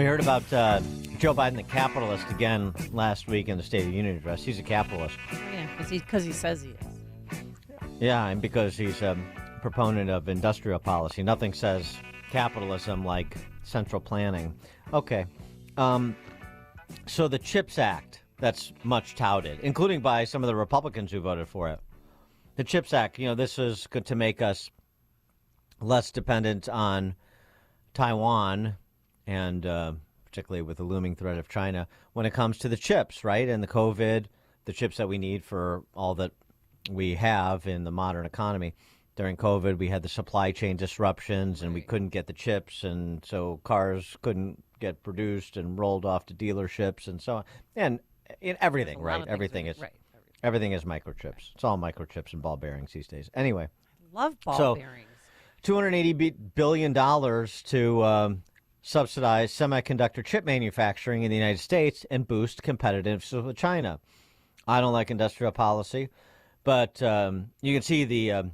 We heard about Joe Biden, the capitalist, again last week in the State of the Union address. He's a capitalist. Yeah, because he says he is. Yeah, and because he's a proponent of industrial policy. Nothing says capitalism like central planning. Okay. So the CHIPS Act, that's much touted, including by some of the Republicans who voted for it. The CHIPS Act, this is good to make us less dependent on Taiwan and particularly with the looming threat of China when it comes to the chips, right? And the COVID, the chips that we need for all that we have in the modern economy. During COVID, we had the supply chain disruptions and we couldn't get the chips. And so cars couldn't get produced and rolled off to dealerships and so on. And everything, right? Everything is microchips. It's all microchips and ball bearings these days. Anyway. Love ball bearings. $280 billion to subsidize semiconductor chip manufacturing in the United States and boost competitiveness with China. I don't like industrial policy, but you can see the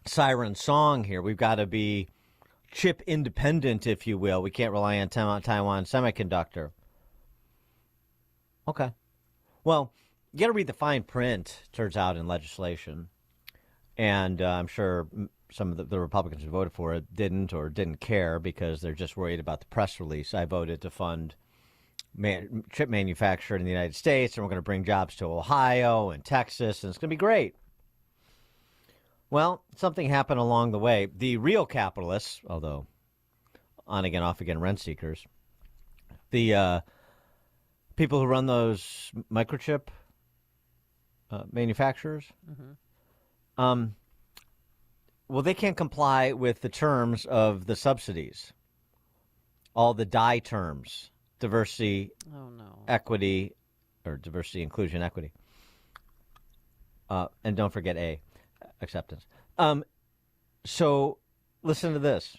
siren song here. We've got to be chip independent, if you will. We can't rely on Taiwan semiconductor. Okay. Well, you got to read the fine print, turns out, in legislation. And I'm sure some of the Republicans who voted for it didn't care because they're just worried about the press release. I voted to fund chip manufacturing in the United States, and we're going to bring jobs to Ohio and Texas, and it's going to be great. Well, something happened along the way. The real capitalists, although on again, off again rent seekers, the people who run those microchip manufacturers, well, they can't comply with the terms of the subsidies, all the DIE terms, diversity, equity, or diversity, inclusion, equity. And don't forget acceptance. So listen to this.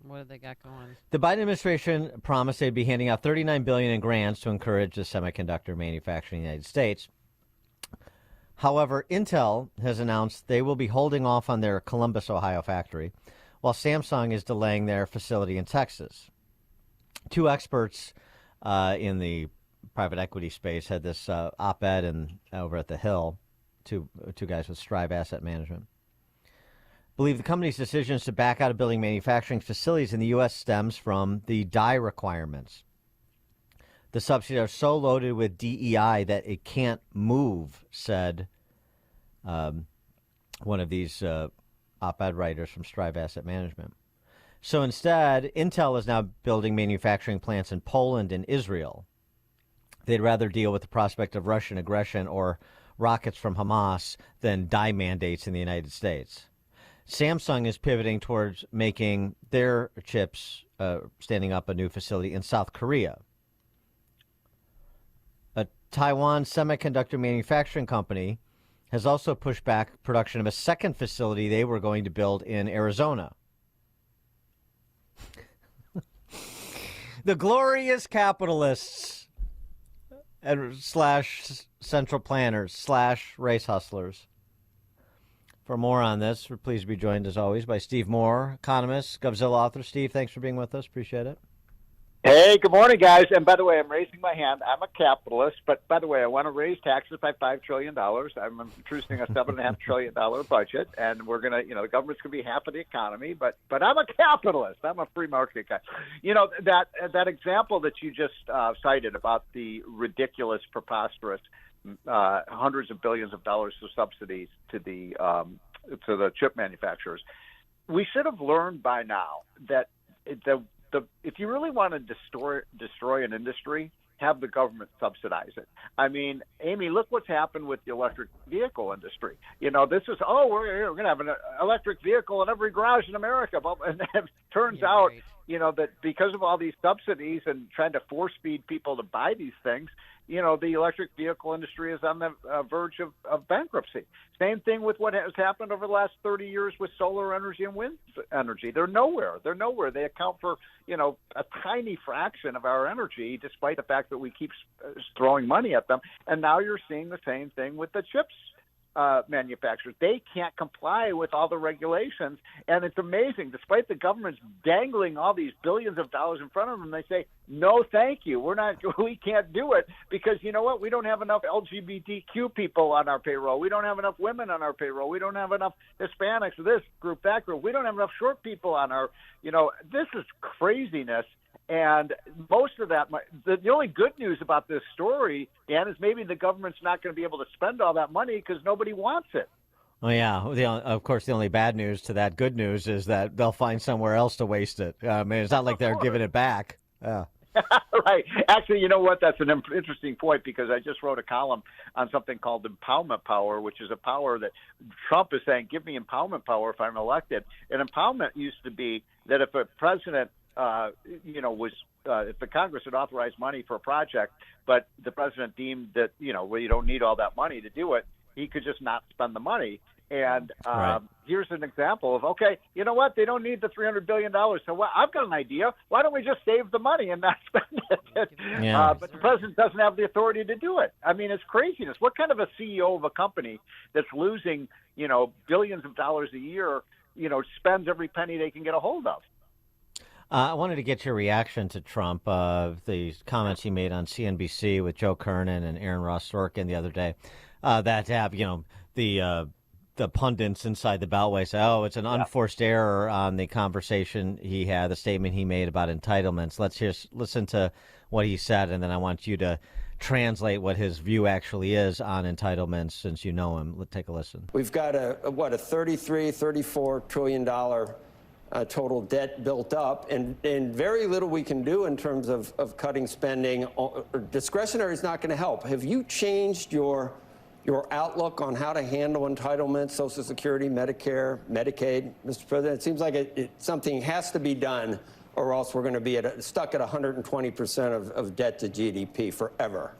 What have they got going? The Biden administration promised they'd be handing out $39 billion in grants to encourage the semiconductor manufacturing in the United States. However, Intel has announced they will be holding off on their Columbus, Ohio factory, while Samsung is delaying their facility in Texas. Two experts in the private equity space had this op-ed over at the Hill, two guys with Strive Asset Management, believe the company's decisions to back out of building manufacturing facilities in the U.S. stems from the DIE requirements. The subsidies are so loaded with DEI that it can't move, said one of these op-ed writers from Strive Asset Management. So instead, Intel is now building manufacturing plants in Poland and Israel. They'd rather deal with the prospect of Russian aggression or rockets from Hamas than DIE mandates in the United States. Samsung is pivoting towards making their chips, standing up a new facility in South Korea. Taiwan Semiconductor Manufacturing Company has also pushed back production of a second facility they were going to build in Arizona. The glorious capitalists and / central planners / race hustlers. For more on this, we're pleased to be joined, as always, by Steve Moore, economist, Govzilla author. Steve, thanks for being with us. Appreciate it. Hey, good morning, guys. And by the way, I'm raising my hand. I'm a capitalist, but by the way, I want to raise taxes by $5 trillion. I'm introducing a $7.5 trillion budget, and we're going to, the government's going to be half of the economy, but I'm a capitalist. I'm a free market guy. That example that you just cited about the ridiculous, preposterous hundreds of billions of dollars of subsidies to the chip manufacturers, we should have learned by now that if you really want to destroy an industry, have the government subsidize it. I mean, Amy, look what's happened with the electric vehicle industry. This is, we're going to have an electric vehicle in every garage in America. But and it turns out, that because of all these subsidies and trying to force feed people to buy these things, the electric vehicle industry is on the verge of bankruptcy. Same thing with what has happened over the last 30 years with solar energy and wind energy. They're nowhere. They account for, a tiny fraction of our energy, despite the fact that we keep throwing money at them. And now you're seeing the same thing with the chips manufacturers. They can't comply with all the regulations, and it's amazing. Despite the government's dangling all these billions of dollars in front of them, they say, "No, thank you. We can't do it because you know what? We don't have enough LGBTQ people on our payroll. We don't have enough women on our payroll. We don't have enough Hispanics, this group, that group. We don't have enough short people on our. This is craziness." And most of that, the only good news about this story, Dan, is maybe the government's not going to be able to spend all that money because nobody wants it. Well, yeah. Of course, the only bad news to that good news is that they'll find somewhere else to waste it. I mean, it's not like they're giving it back. Yeah. Right. Actually, you know what? That's an interesting point because I just wrote a column on something called empowerment power, which is a power that Trump is saying, give me empowerment power if I'm elected. And empowerment used to be that if a president if the Congress had authorized money for a project, but the president deemed that, you don't need all that money to do it, he could just not spend the money. And here's an example of, okay, you know what? They don't need the $300 billion. So I've got an idea. Why don't we just save the money and not spend it? Yeah. But the president doesn't have the authority to do it. I mean, it's craziness. What kind of a CEO of a company that's losing, billions of dollars a year, spends every penny they can get a hold of? I wanted to get your reaction to Trump, the comments he made on CNBC with Joe Kernan and Aaron Ross Sorkin the other day, that have, the pundits inside the Beltway say, oh, it's an unforced error on the conversation he had, the statement he made about entitlements. Let's just listen to what he said, and then I want you to translate what his view actually is on entitlements since you know him. Let's take a listen. We've got a $34 trillion total debt built up, and very little we can do in terms of cutting spending. Discretionary is not going to help. Have you changed your outlook on how to handle entitlements, Social Security, Medicare, Medicaid, Mr. President? It seems like something has to be done, or else we're going to be stuck at 120% of debt to GDP forever.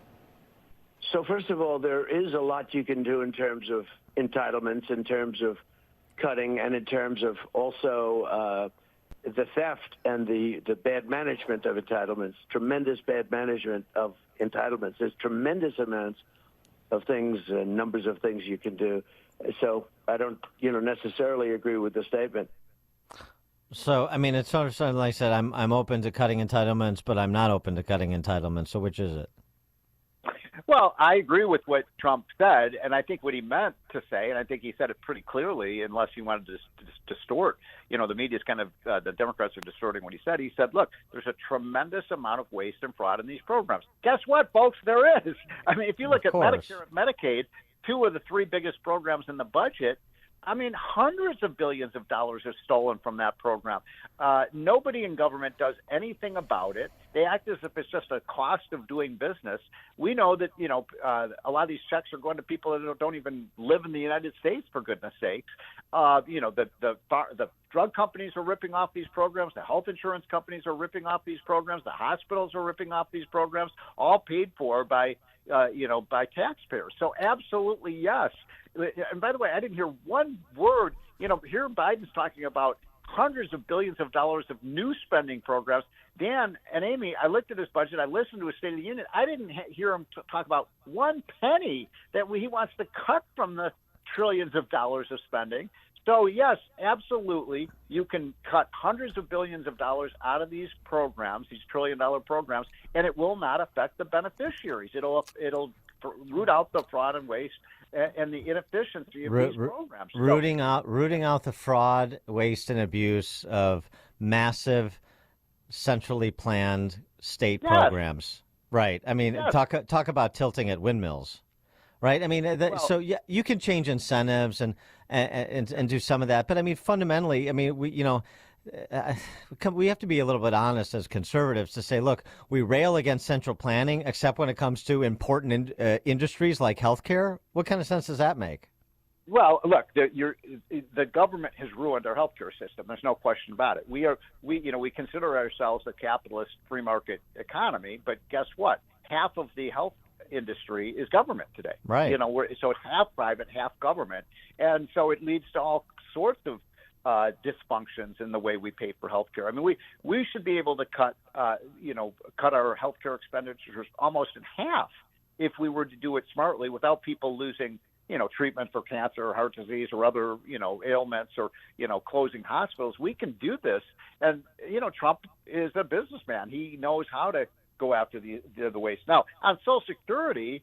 So first of all, there is a lot you can do in terms of entitlements, in terms of cutting, and in terms of also the theft and the bad management of entitlements, tremendous bad management of entitlements. There's tremendous amounts of things and numbers of things you can do. So I don't, necessarily agree with the statement. So, I mean, it's sort of something like I said, I'm open to cutting entitlements, but I'm not open to cutting entitlements. So which is it? Well, I agree with what Trump said, and I think what he meant to say, and I think he said it pretty clearly, unless he wanted to distort. The media's kind of, the Democrats are distorting what he said. He said, look, there's a tremendous amount of waste and fraud in these programs. Guess what, folks? There is. I mean, if you look at Medicare and Medicaid, two of the three biggest programs in the budget, I mean, hundreds of billions of dollars are stolen from that program. Nobody in government does anything about it. They act as if it's just a cost of doing business. We know that, a lot of these checks are going to people that don't even live in the United States, for goodness sakes. The drug companies are ripping off these programs. The health insurance companies are ripping off these programs. The hospitals are ripping off these programs, all paid for by taxpayers. So absolutely, yes. And by the way, I didn't hear one word. Here Biden's talking about hundreds of billions of dollars of new spending programs. Dan and Amy, I looked at his budget. I listened to his State of the Union. I didn't hear him talk about one penny that he wants to cut from the trillions of dollars of spending. So, yes, absolutely, you can cut hundreds of billions of dollars out of these programs, these trillion-dollar programs, and it will not affect the beneficiaries. It'll root out the fraud and waste and the inefficiency of these programs. Rooting out the fraud, waste, and abuse of massive, centrally planned state programs. Right. I mean, talk about tilting at windmills. Right. I mean, you can change incentives and do some of that. But I mean, fundamentally, I mean, we have to be a little bit honest as conservatives to say, look, we rail against central planning, except when it comes to important industries like healthcare. What kind of sense does that make? Well, look, the government has ruined our healthcare system. There's no question about it. We consider ourselves a capitalist free market economy, but guess what? Half of the health industry is government today. Right. So it's half private, half government, and so it leads to all sorts of dysfunctions in the way we pay for healthcare. I mean, we should be able to cut our healthcare expenditures almost in half if we were to do it smartly without people losing treatment for cancer or heart disease or other, ailments or, closing hospitals. We can do this. And, Trump is a businessman. He knows how to go after the waste. Now, on Social Security,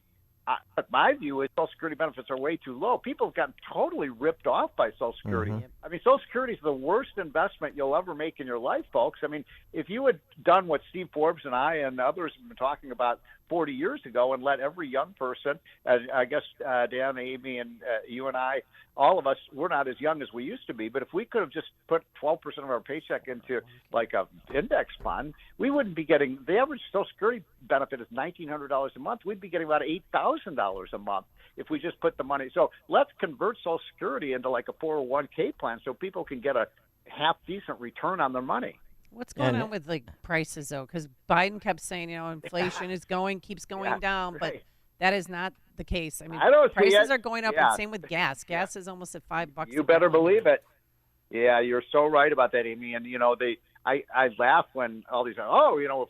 my view is Social Security benefits are way too low. People have gotten totally ripped off by Social Security. Mm-hmm. I mean, Social Security is the worst investment you'll ever make in your life, folks. I mean, if you had done what Steve Forbes and I and others have been talking about 40 years ago and let every young person, I guess Dan, Amy, and you and I, all of us, we're not as young as we used to be, but if we could have just put 12% of our paycheck into like a index fund, we wouldn't be getting, the average Social Security benefit is $1,900 a month. We'd be getting about $8,000 a month if we just put the money. So let's convert Social Security into like a 401k plan so people can get a half decent return on their money. What's going on with like prices though? Because Biden kept saying, inflation keeps going down, right. but that is not the case. I mean, I don't prices are going up, and same with gas. Gas is almost at $5. You better believe it. Yeah, you're so right about that, Amy. And I laugh when all these,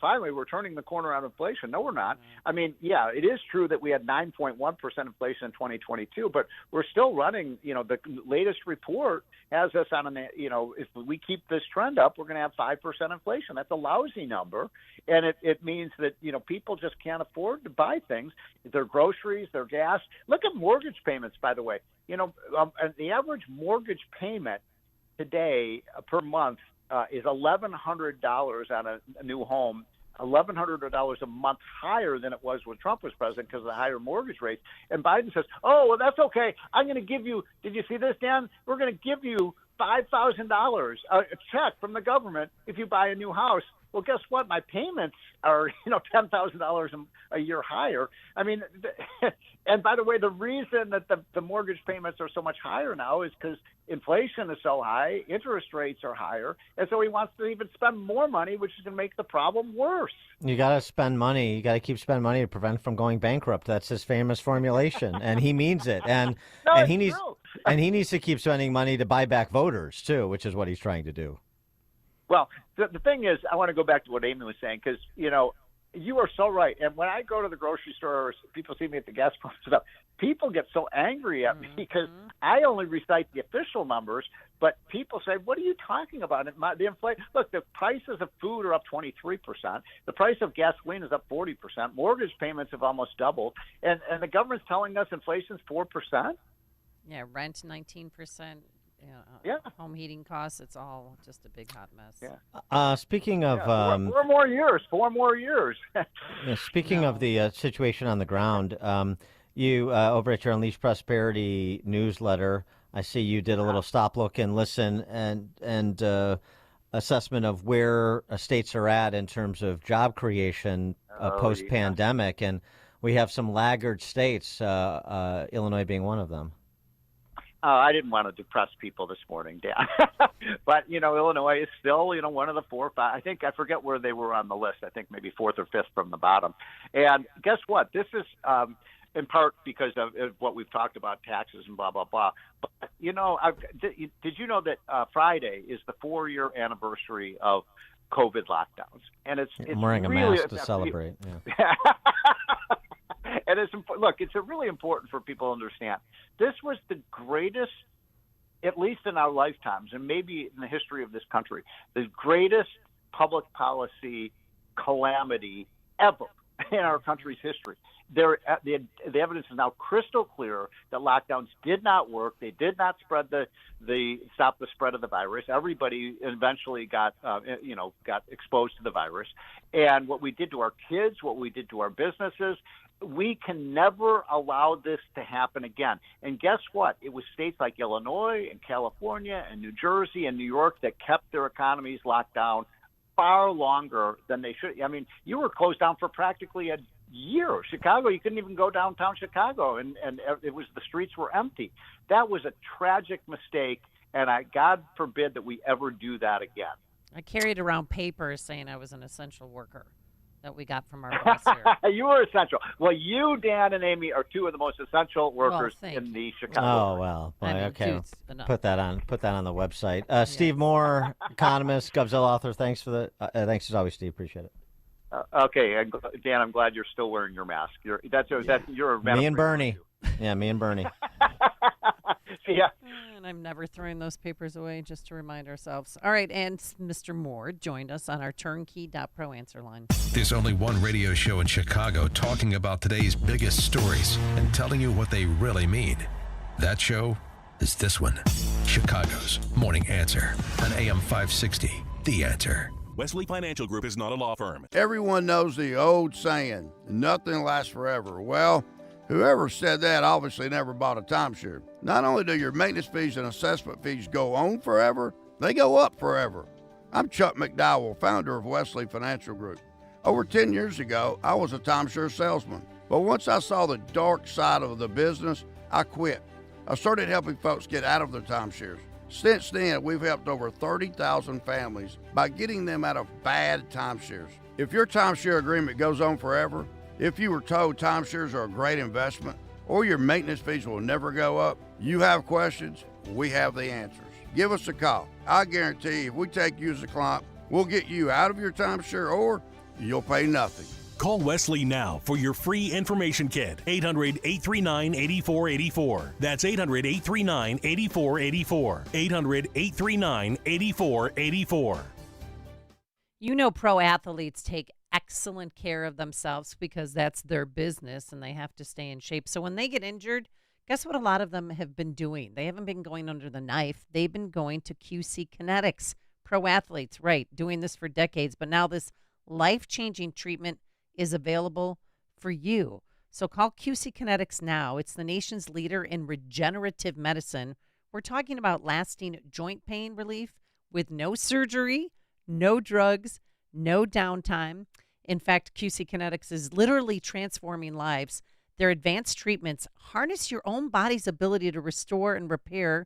finally we're turning the corner on inflation. No, we're not. I mean, yeah, it is true that we had 9.1% inflation in 2022, but we're still running, the latest report has us on if we keep this trend up, we're going to have 5% inflation. That's a lousy number. And it means that, people just can't afford to buy things, their groceries, their gas. Look at mortgage payments, by the way. The average mortgage payment today per month is $1,100 on a new home, $1,100 a month higher than it was when Trump was president because of the higher mortgage rates. And Biden says, oh, well, that's okay. I'm going to give you, did you see this, Dan? We're going to give you $5,000, a check from the government if you buy a new house. Well, guess what? My payments are, $10,000 a year higher. I mean, and by the way, the reason that the mortgage payments are so much higher now is because inflation is so high, interest rates are higher, and so he wants to even spend more money, which is going to make the problem worse. You got to spend money. You got to keep spending money to prevent from going bankrupt. That's his famous formulation, and he means it. And he needs to keep spending money to buy back voters too, which is what he's trying to do. Well, the thing is, I want to go back to what Amy was saying because, you are so right. And when I go to the grocery store or people see me at the gas pump and stuff, people get so angry at me because I only recite the official numbers, but people say, what are you talking about? The inflation. Look, the prices of food are up 23%. The price of gasoline is up 40%. Mortgage payments have almost doubled. And the government's telling us inflation's 4%? Yeah, rent 19%. Home heating costs, it's all just a big hot mess. Yeah. Speaking of... four more years. Speaking of the situation on the ground, you, over at your Unleash Prosperity newsletter, I see you did a little stop, look, and listen and assessment of where states are at in terms of job creation post-pandemic. And we have some laggard states, Illinois being one of them. I didn't want to depress people this morning, Dan. But, Illinois is still, one of the 4 or 5. I forget where they were on the list. I think maybe 4th or 5th from the bottom. And guess what? This is in part because of what we've talked about, taxes and blah, blah, blah. But, did you know that Friday is the 4-year anniversary of COVID lockdowns? And it's I'm wearing a really, mask to celebrate. Yeah. And it's really important for people to understand. This was the greatest, at least in our lifetimes, and maybe in the history of this country, the greatest public policy calamity ever in our country's history. The evidence is now crystal clear that lockdowns did not work. They did not stop the spread of the virus. Everybody eventually got exposed to the virus. And what we did to our kids, what we did to our businesses, we can never allow this to happen again. And guess what? It was states like Illinois and California and New Jersey and New York that kept their economies locked down far longer than they should. I mean, you were closed down for practically a year. Chicago, you couldn't even go downtown Chicago, and it was, the streets were empty. That was a tragic mistake, and God forbid that we ever do that again. I carried around papers saying I was an essential worker that we got from our boss here. You were essential. Well, you, Dan, and Amy are two of the most essential workers in the Chicago. Oh, well. Okay. Put that on the website. Steve Moore, economist, GovZilla author. Thanks as always, Steve. Appreciate it. Okay, Dan, I'm glad you're still wearing your mask. You're a me and Bernie. Yeah, me and Bernie. Yeah. And I'm never throwing those papers away, just to remind ourselves. All right, and Mr. Moore joined us on our turnkey.pro answer line. There's only one radio show in Chicago talking about today's biggest stories and telling you what they really mean. That show is this one, Chicago's Morning Answer on AM 560, The Answer. Wesley Financial Group is not a law firm. Everyone knows the old saying, nothing lasts forever. Well, whoever said that obviously never bought a timeshare. Not only do your maintenance fees and assessment fees go on forever, they go up forever. I'm Chuck McDowell, founder of Wesley Financial Group. Over 10 years ago, I was a timeshare salesman. But once I saw the dark side of the business, I quit. I started helping folks get out of their timeshares. Since then, we've helped over 30,000 families by getting them out of bad timeshares. If your timeshare agreement goes on forever, if you were told timeshares are a great investment, or your maintenance fees will never go up, you have questions, we have the answers. Give us a call. I guarantee if we take you as a client, we'll get you out of your timeshare or you'll pay nothing. Call Wesley now for your free information kit. 800-839-8484. That's 800-839-8484. 800-839-8484. You know, pro athletes take excellent care of themselves because that's their business and they have to stay in shape. So when they get injured, guess what a lot of them have been doing? They haven't been going under the knife. They've been going to QC Kinetics. Pro athletes, right, doing this for decades. But now this life-changing treatment is available for you. So call QC Kinetics now. It's the nation's leader in regenerative medicine. We're talking about lasting joint pain relief with no surgery, no drugs, no downtime. In fact, QC Kinetics is literally transforming lives. Their advanced treatments harness your own body's ability to restore and repair